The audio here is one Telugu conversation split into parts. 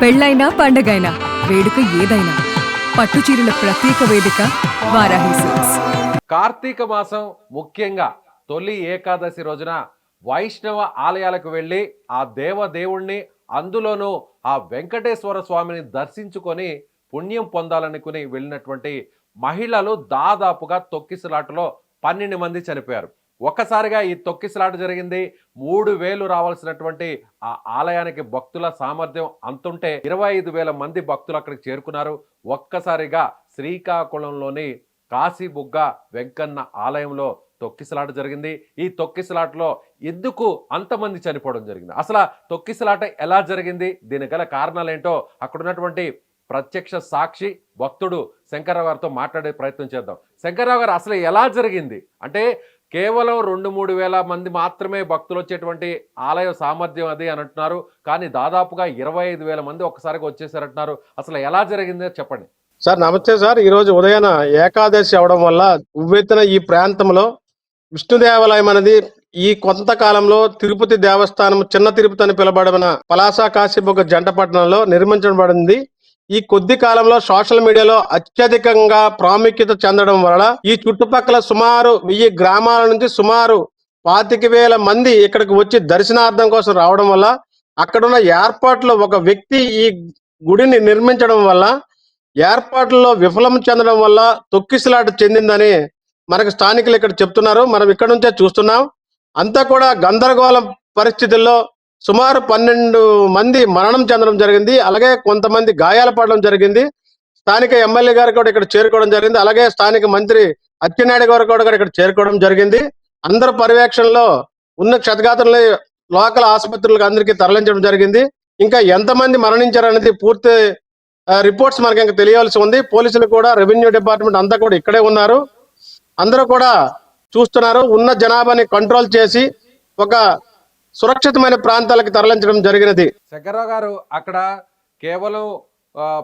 పెళ్ళైనా పండగైనా వేడుక ఏదైనా పట్టుచీరల ప్రత్యేక వేదిక వారాహి సిల్క్స్. కార్తీక మాసం ముఖ్యంగా తొలి ఏకాదశి రోజున వైష్ణవ ఆలయాలకు వెళ్ళి ఆ దేవుణ్ణి అందులోనూ ఆ వెంకటేశ్వర స్వామిని దర్శించుకొని పుణ్యం పొందాలనుకుని వెళ్ళినటువంటి మహిళలు దాదాపుగా తొక్కిసలాటలో 12 మంది చనిపోయారు. ఒక్కసారిగా ఈ తొక్కిసలాట జరిగింది. 3,000 రావాల్సినటువంటి ఆ ఆలయానికి భక్తుల సామర్థ్యం అంతుంటే 25,000 మంది భక్తులు అక్కడికి చేరుకున్నారు. ఒక్కసారిగా శ్రీకాకుళంలోని కాశీబుగ్గ వెంకన్న ఆలయంలో తొక్కిసలాట జరిగింది. ఈ తొక్కిసలాటలో ఎందుకు అంతమంది చనిపోవడం జరిగింది, అసలు తొక్కిసలాట ఎలా జరిగింది, దీనికి గల కారణాలేంటో అక్కడ ఉన్నటువంటి ప్రత్యక్ష సాక్షి భక్తుడు శంకర్రావు గారితో మాట్లాడే ప్రయత్నం చేద్దాం. శంకర్రావు గారు, అసలు ఎలా జరిగింది? అంటే కేవలం 2-3 వేల మంది మాత్రమే భక్తులు వచ్చేటువంటి ఆలయ సామర్థ్యం అది అని అంటున్నారు. కానీ దాదాపుగా 25,000 మంది ఒక్కసారిగా వచ్చేసారంటున్నారు. అసలు ఎలా జరిగిందో చెప్పండి. సార్ నమస్తే సార్. ఈరోజు ఉదయాన ఏకాదశి అవడం వల్ల ఉవ్వెత్తున ఈ ప్రాంతంలో విష్ణు దేవాలయం అనేది ఈ కొంతకాలంలో తిరుపతి దేవస్థానం చిన్న తిరుపతి అని పిలబడిన పలాస కాశీబుగ్గ జంట పట్టణంలో నిర్మించబడింది. ఈ కొద్ది కాలంలో సోషల్ మీడియాలో అత్యధికంగా ప్రాముఖ్యత చెందడం వలన ఈ చుట్టుపక్కల సుమారు 1000 గ్రామాల నుంచి సుమారు 25,000 మంది ఇక్కడికి వచ్చి దర్శనార్థం కోసం రావడం వల్ల అక్కడున్న ఏర్పాట్లు ఒక వ్యక్తి ఈ గుడిని నిర్మించడం వల్ల ఏర్పాట్లలో విఫలం చెందడం వల్ల తొక్కిసలాట చెందిందని మనకు స్థానికులు ఇక్కడ చెప్తున్నారు. మనం ఇక్కడ నుంచే చూస్తున్నాం. అంతా కూడా గందరగోళం పరిస్థితుల్లో సుమారు 12 మంది మరణం చెందడం జరిగింది. అలాగే కొంతమంది గాయాలు పడడం జరిగింది. స్థానిక ఎమ్మెల్యే గారు కూడా ఇక్కడ చేరుకోవడం జరిగింది. అలాగే స్థానిక మంత్రి అచ్చెన్నాయుడు గారు కూడా ఇక్కడ చేరుకోవడం జరిగింది. అందరి పర్యవేక్షణలో ఉన్న క్షతగాత్రులు లోకల్ ఆసుపత్రులకు అందరికీ తరలించడం జరిగింది. ఇంకా ఎంతమంది మరణించారనేది పూర్తి రిపోర్ట్స్ మనకి ఇంకా తెలియాల్సి ఉంది. పోలీసులు కూడా, రెవెన్యూ డిపార్ట్మెంట్ అంతా కూడా ఇక్కడే ఉన్నారు. అందరూ కూడా చూస్తున్నారు. ఉన్న జనాభాని కంట్రోల్ చేసి ఒక సురక్షితమైన ప్రాంతాలకు తరలించడం జరిగినది. శంకర్రావు గారు, అక్కడ కేవలం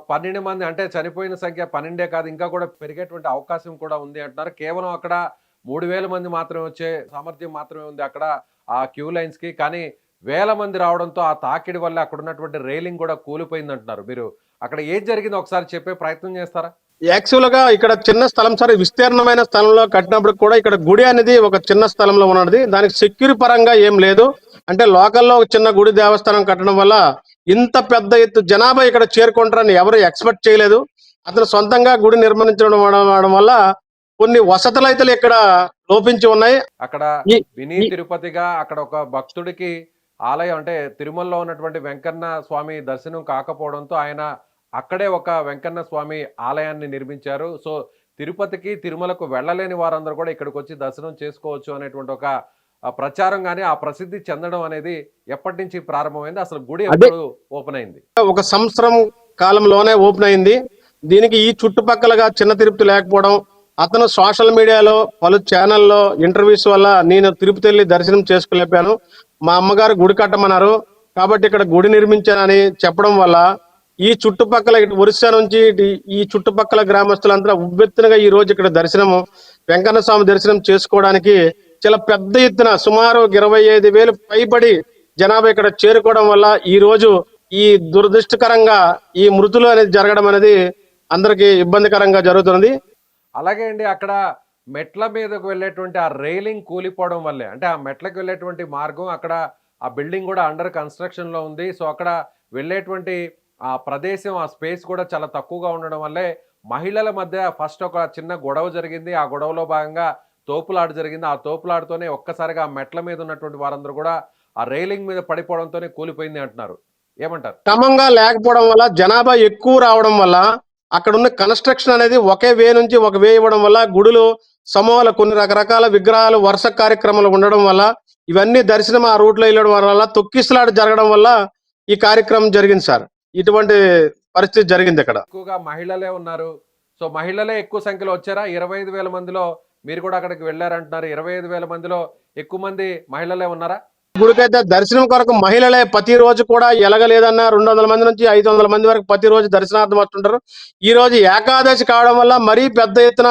12 మంది, అంటే చనిపోయిన సంఖ్య 12 కాదు, ఇంకా కూడా పెరిగేటువంటి అవకాశం కూడా ఉంది అంటున్నారు. కేవలం అక్కడ 3,000 మంది మాత్రమే వచ్చే సామర్థ్యం మాత్రమే ఉంది అక్కడ ఆ క్యూ లైన్స్ కి. కానీ 1,000 మంది రావడంతో ఆ తాకిడి వల్ల అక్కడ ఉన్నటువంటి రైలింగ్ కూడా కూలిపోయింది అంటున్నారు. మీరు అక్కడ ఏం జరిగిందో ఒకసారి చెప్పే ప్రయత్నం చేస్తారా? యాక్చువల్ గా ఇక్కడ చిన్న స్థలం సార్, విస్తీర్ణమైన స్థలంలో కట్టినప్పుడు కూడా ఇక్కడ గుడి అనేది ఒక చిన్న స్థలంలో ఉన్నది. దానికి సెక్యూరిటీ పరంగా ఏం లేదు. అంటే లోకల్లో ఒక చిన్న గుడి దేవస్థానం కట్టడం వల్ల ఇంత పెద్ద ఎత్తు జనాభా ఇక్కడ చేరుకుంటారని ఎవరు ఎక్స్పెక్ట్ చేయలేదు. అతను సొంతంగా గుడి నిర్మించడం వల్ల కొన్ని వసతులు అయితే ఇక్కడ లోపించి ఉన్నాయి. అక్కడ మినీ తిరుపతిగా అక్కడ ఒక భక్తుడికి ఆలయం, అంటే తిరుమలలో ఉన్నటువంటి వెంకన్న స్వామి దర్శనం కాకపోవడంతో ఆయన అక్కడే ఒక వెంకన్న స్వామి ఆలయాన్ని నిర్మించారు. సో తిరుపతికి తిరుమలకు వెళ్ళలేని వారందరూ కూడా ఇక్కడికి వచ్చి దర్శనం చేసుకోవచ్చు అనేటువంటి ఒక ప్రచారం కానీ ఆ ప్రసిద్ధి చెందడం అనేది ఎప్పటి నుంచి ప్రారంభమైంది? అసలు గుడి ఎప్పుడు ఓపెన్ అయింది? ఒక సంవత్సరం కాలంలోనే ఓపెన్ అయింది. దీనికి ఈ చుట్టుపక్కలగా చిన్న తిరుపతి లేకపోవడం, అతను సోషల్ మీడియాలో పలు ఛానల్లో ఇంటర్వ్యూస్ వల్ల నేను తిరుపతి వెళ్ళి దర్శనం చేసుకోలేపాను, మా అమ్మగారు గుడి కట్టమన్నారు కాబట్టి ఇక్కడ గుడి నిర్మించానని చెప్పడం వల్ల ఈ చుట్టుపక్కల ఒరిస్సా నుంచి ఈ చుట్టుపక్కల గ్రామస్తులంతా ఉవ్వెత్తునగా ఈ రోజు ఇక్కడ దర్శనము వెంకన్న స్వామి దర్శనం చేసుకోవడానికి చాలా పెద్ద ఎత్తున సుమారు 25,000 పైబడి జనాభా ఇక్కడ చేరుకోవడం వల్ల ఈ రోజు ఈ దురదృష్టకరంగా ఈ మృతులు అనేది జరగడం అనేది అందరికి ఇబ్బందికరంగా జరుగుతుంది. అలాగే అండి, అక్కడ మెట్ల మీదకు వెళ్ళేటువంటి ఆ రైలింగ్ కూలిపోవడం వల్లే, అంటే ఆ మెట్లకు వెళ్ళేటువంటి మార్గం అక్కడ ఆ బిల్డింగ్ కూడా అండర్ కన్స్ట్రక్షన్ లో ఉంది. సో అక్కడ వెళ్ళేటువంటి ఆ ప్రదేశం, ఆ స్పేస్ కూడా చాలా తక్కువగా ఉండడం వల్లే మహిళల మధ్య ఫస్ట్ ఒక చిన్న గొడవ జరిగింది. ఆ గొడవలో భాగంగా తోపులాట జరిగింది. ఆ తోపులాటతోనే ఒక్కసారిగా ఆ మెట్ల మీద ఉన్నటువంటి వారందరూ కూడా ఆ రైలింగ్ మీద పడిపోవడంతోనే కూలిపోయింది అంటున్నారు. ఏమంటారు? క్రమంగా లేకపోవడం వల్ల జనాభా ఎక్కువ రావడం వల్ల అక్కడ ఉన్న కన్స్ట్రక్షన్ అనేది ఒకే వే నుంచి ఒక వే ఇవ్వడం వల్ల గుడులు సమూహాలు కొన్ని రకరకాల విగ్రహాలు వరుస కార్యక్రమాలు ఉండడం వల్ల ఇవన్నీ దర్శనం ఆ రూట్ లో వెళ్ళడం వల్ల తొక్కిసలాట జరగడం వల్ల ఈ కార్యక్రమం జరిగింది సార్. ఇటువంటి పరిస్థితి జరిగింది. ఇక్కడ ఎక్కువగా మహిళలే ఉన్నారు. సో మహిళలే ఎక్కువ సంఖ్యలో వచ్చారా? 25,000 మందిలో మీరు కూడా అక్కడికి వెళ్ళారంటున్నారు. 25,000 మందిలో ఎక్కువ మంది మహిళలే ఉన్నారా? గుడికైతే దర్శనం కొరకు మహిళలే ప్రతి రోజు కూడా ఎలగలేదన్నా 200 మంది నుంచి 500 మంది వరకు ప్రతి రోజు దర్శనార్థం వస్తుంటారు. ఈ రోజు ఏకాదశి కావడం వల్ల మరీ పెద్ద ఎత్తున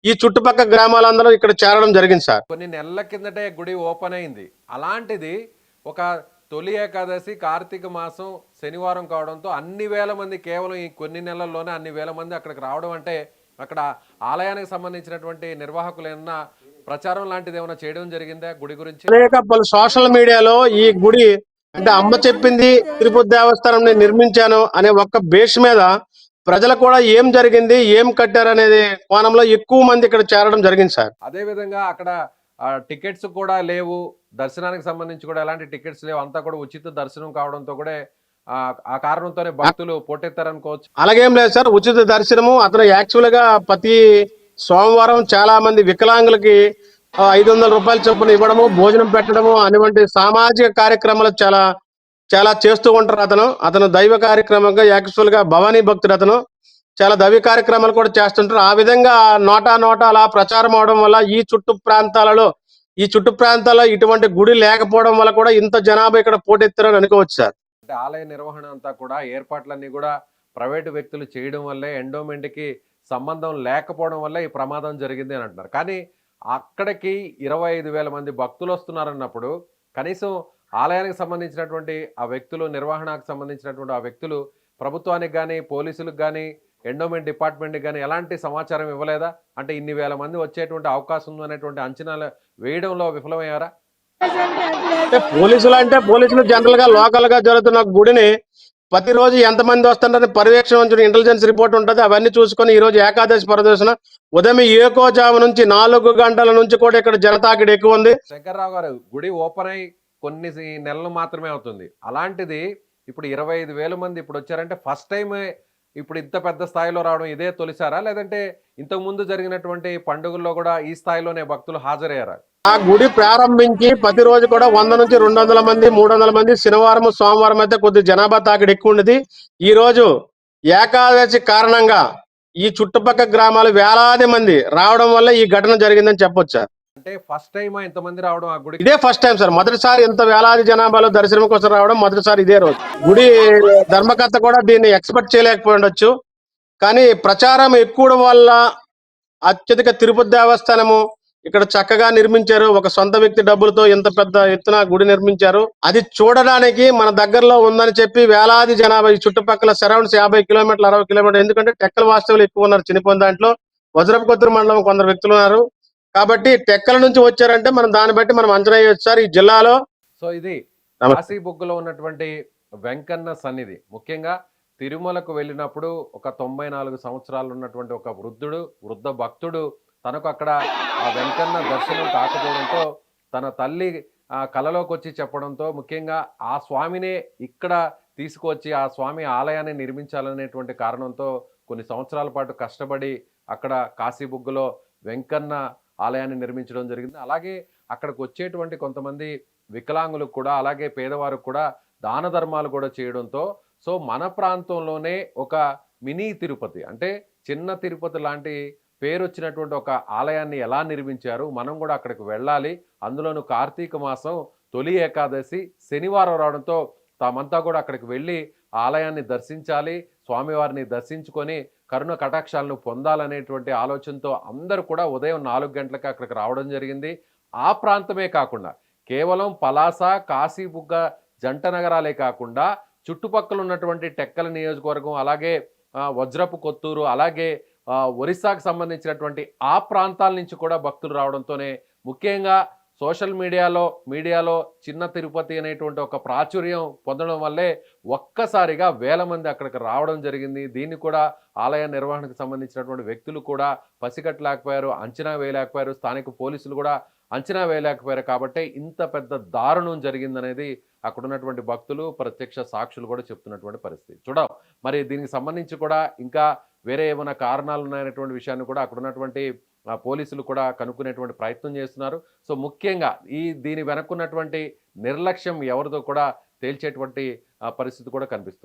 ఈ చుట్టుపక్కల గ్రామాలందరూ ఇక్కడ చేరడం జరిగింది సార్. కొన్ని నెలల కిందటే గుడి ఓపెన్ అయింది. అలాంటిది ఒక తొలి ఏకాదశి కార్తీక మాసం శనివారం కావడంతో అన్ని వేల మంది కేవలం ఈ కొన్ని నెలల్లోనే అన్ని వేల మంది అక్కడికి రావడం అంటే అక్కడ ఆలయానికి సంబంధించినటువంటి నిర్వాహకులు ఏమన్నా ప్రచారం లాంటిది ఏమైనా చేయడం జరిగిందా గుడి గురించి? అనేక పలు సోషల్ మీడియాలో ఈ గుడి అంటే అమ్మ చెప్పింది తిరుపతి దేవస్థానం నేను నిర్మించాను అనే ఒక్క బేస్ మీద ప్రజలు కూడా ఏం జరిగింది ఏం కట్టారు అనేది కోణంలో ఎక్కువ మంది ఇక్కడ చేరడం జరిగింది సార్. అదే విధంగా అక్కడ టికెట్స్ కూడా లేవు, దర్శనానికి సంబంధించి కూడా ఎలాంటి టికెట్స్ లేవు, అంతా కూడా ఉచిత దర్శనం కావడంతో కూడా ఆ కారణంతోనే భక్తులు పోటెత్తారనుకోవచ్చు. అలాగేం లేదు సార్, ఉచిత దర్శనము. అతను యాక్చువల్ గా ప్రతి సోమవారం చాలా మంది వికలాంగులకి 500 రూపాయల చొప్పున ఇవ్వడము, భోజనం పెట్టడము అటువంటి సామాజిక కార్యక్రమాలు చాలా చాలా చేస్తూ ఉంటారు. అతను దైవ కార్యక్రమంగా యాక్చువల్ గా భవానీ భక్తుడు. అతను చాలా దైవ కార్యక్రమాలు కూడా చేస్తుంటారు. ఆ విధంగా నోటా అలా ప్రచారం అవడం వల్ల ఈ చుట్టు ప్రాంతాల్లో ఇటువంటి గుడి లేకపోవడం వల్ల కూడా ఇంత జనాభా ఇక్కడ పోటెత్తారని అనుకోవచ్చు సార్. అంటే ఆలయ నిర్వహణ అంతా కూడా ఏర్పాట్లన్నీ కూడా ప్రైవేటు వ్యక్తులు చేయడం వల్లే, ఎండోమెంట్ కి సంబంధం లేకపోవడం వల్ల ఈ ప్రమాదం జరిగింది అని అంటున్నారు. కానీ అక్కడికి 25,000 మంది భక్తులు వస్తున్నారన్నప్పుడు కనీసం ఆలయానికి సంబంధించినటువంటి ఆ వ్యక్తులు, నిర్వహణకు సంబంధించినటువంటి ఆ వ్యక్తులు ప్రభుత్వానికి కానీ పోలీసులకు కానీ ఎండోమెంట్ డిపార్ట్మెంట్కి కానీ ఎలాంటి సమాచారం ఇవ్వలేదా? అంటే ఇన్ని వేల మంది వచ్చేటువంటి అవకాశం ఉందనేటువంటి అంచనాలు వేయడంలో విఫలమయ్యారా? పోలీసులు జనరల్ గా లోకల్ గా జరుగుతున్న గుడిని ప్రతిరోజు ఎంతమంది వస్తుంటారని పర్యవేక్షణ ఇంటెలిజెన్స్ రిపోర్ట్ ఉంటుంది. అవన్నీ చూసుకొని ఈ రోజు ఏకాదశి పరదర్శన ఉదయం ఏకోజాము నుంచి 4 గంటల నుంచి కూడా ఇక్కడ జనతాకిడి ఎక్కువ ఉంది. శంకర్రావు గారు, గుడి ఓపెన్ అయి కొన్ని నెలలు మాత్రమే అవుతుంది, అలాంటిది ఇప్పుడు 25,000 మంది ఇప్పుడు వచ్చారంటే ఫస్ట్ టైం ఇప్పుడు ఇంత పెద్ద స్థాయిలో రావడం ఇదే తొలిసారా, లేదంటే ఇంతకు ముందు జరిగినటువంటి పండుగల్లో కూడా ఈ స్థాయిలోనే భక్తులు హాజరయ్యారా? ఆ గుడి ప్రారంభించి ప్రతిరోజు కూడా 100 నుంచి 200 మంది 300 మంది శనివారం సోమవారం అయితే కొద్ది జనాభా తాకిడి ఎక్కువ ఉండేది. ఈ రోజు ఏకాదశి కారణంగా ఈ చుట్టుపక్కల గ్రామాలు వేలాది మంది రావడం వల్ల ఈ ఘటన జరిగిందని చెప్పొచ్చు. అంటే ఫస్ట్ టైం ఇంతమంది రావడం ఆ గుడి? ఇదే ఫస్ట్ టైం సార్. మొదటిసారి ఇంత వేలాది జనాభాలో దర్శనం కోసం రావడం మొదటిసారి ఇదే రోజు. గుడి ధర్మకర్త కూడా దీన్ని ఎక్స్పెక్ట్ చేయలేకపోయి ఉండొచ్చు. కానీ ప్రచారం ఎక్కువ వల్ల అత్యధిక తిరుపతి దేవస్థానము ఇక్కడ చక్కగా నిర్మించారు. ఒక సొంత వ్యక్తి డబ్బులతో ఇంత పెద్ద ఎత్తున గుడి నిర్మించారు. అది చూడడానికి మన దగ్గరలో ఉందని చెప్పి వేలాది జనాభా ఈ చుట్టుపక్కల సరౌండ్స్ 50 కిలోమీటర్లు 60 కిలోమీటర్లు, ఎందుకంటే టెక్కల వాస్తవులు ఎక్కువ ఉన్నారు చనిపోయిన దాంట్లో. వజ్రపు కొత్తూరు మండలం కొందరు వ్యక్తులు ఉన్నారు కాబట్టి టెక్కల నుంచి వచ్చారంటే మనం దాన్ని బట్టి మనం అంచనా వేయొచ్చు సార్ ఈ జిల్లాలో. సో ఇది కాశీబుగ్గలో ఉన్నటువంటి వెంకన్న సన్నిధి. ముఖ్యంగా తిరుమలకు వెళ్ళినప్పుడు ఒక 94 సంవత్సరాలు ఉన్నటువంటి ఒక వృద్ధ భక్తుడు తనకు అక్కడ ఆ వెంకన్న దర్శనం కాకపోవడంతో తన తల్లి కలలోకి వచ్చి చెప్పడంతో ముఖ్యంగా ఆ స్వామినే ఇక్కడ తీసుకువచ్చి ఆ స్వామి ఆలయాన్ని నిర్మించాలనేటువంటి కారణంతో కొన్ని సంవత్సరాల పాటు కష్టపడి అక్కడ కాశీబుగ్గలో వెంకన్న ఆలయాన్ని నిర్మించడం జరిగింది. అలాగే అక్కడికి వచ్చేటువంటి కొంతమంది వికలాంగులకు కూడా, అలాగే పేదవారికి కూడా దాన ధర్మాలు కూడా చేయడంతో సో మన ప్రాంతంలోనే ఒక మినీ తిరుపతి, అంటే చిన్న తిరుపతి లాంటి పేరు వచ్చినటువంటి ఒక ఆలయాన్ని ఎలా నిర్మించారు, మనం కూడా అక్కడికి వెళ్ళాలి. అందులోనూ కార్తీక మాసం తొలి ఏకాదశి శనివారం రావడంతో తామంతా కూడా అక్కడికి వెళ్ళి ఆలయాన్ని దర్శించాలి, స్వామివారిని దర్శించుకొని కరుణ కటాక్షాలను పొందాలనేటువంటి ఆలోచనతో అందరూ కూడా ఉదయం 4 గంటలకు అక్కడికి రావడం జరిగింది. ఆ ప్రాంతమే కాకుండా కేవలం పలాస, కాశీబుగ్గ జంట నగరాలే కాకుండా చుట్టుపక్కల ఉన్నటువంటి టెక్కల నియోజకవర్గం, అలాగే వజ్రపు కొత్తూరు, అలాగే ఒరిస్సాకు సంబంధించినటువంటి ఆ ప్రాంతాల నుంచి కూడా భక్తులు రావడంతోనే ముఖ్యంగా సోషల్ మీడియాలో చిన్న తిరుపతి అనేటువంటి ఒక ప్రాచుర్యం పొందడం వల్లే ఒక్కసారిగా వేల మంది అక్కడికి రావడం జరిగింది. దీన్ని కూడా ఆలయ నిర్వహణకు సంబంధించినటువంటి వ్యక్తులు కూడా పసిగట్టలేకపోయారు, అంచనా వేయలేకపోయారు, స్థానిక పోలీసులు కూడా అంచనా వేయలేకపోయారు. కాబట్టి ఇంత పెద్ద దారుణం జరిగిందనేది అక్కడ ఉన్నటువంటి భక్తులు, ప్రత్యక్ష సాక్షులు కూడా చెప్తున్నటువంటి పరిస్థితి. చూద్దాం మరి దీనికి సంబంధించి కూడా ఇంకా వేరే ఏమైనా కారణాలు ఉన్నాయనేటువంటి విషయాన్ని కూడా అక్కడ ఉన్నటువంటి పోలీసులు కూడా కనుక్కునేటువంటి ప్రయత్నం చేస్తున్నారు. సో ముఖ్యంగా దీని వెనక్కున్నటువంటి నిర్లక్ష్యం ఎవరితో కూడా తేల్చేటువంటి పరిస్థితి కూడా కనిపిస్తుంది.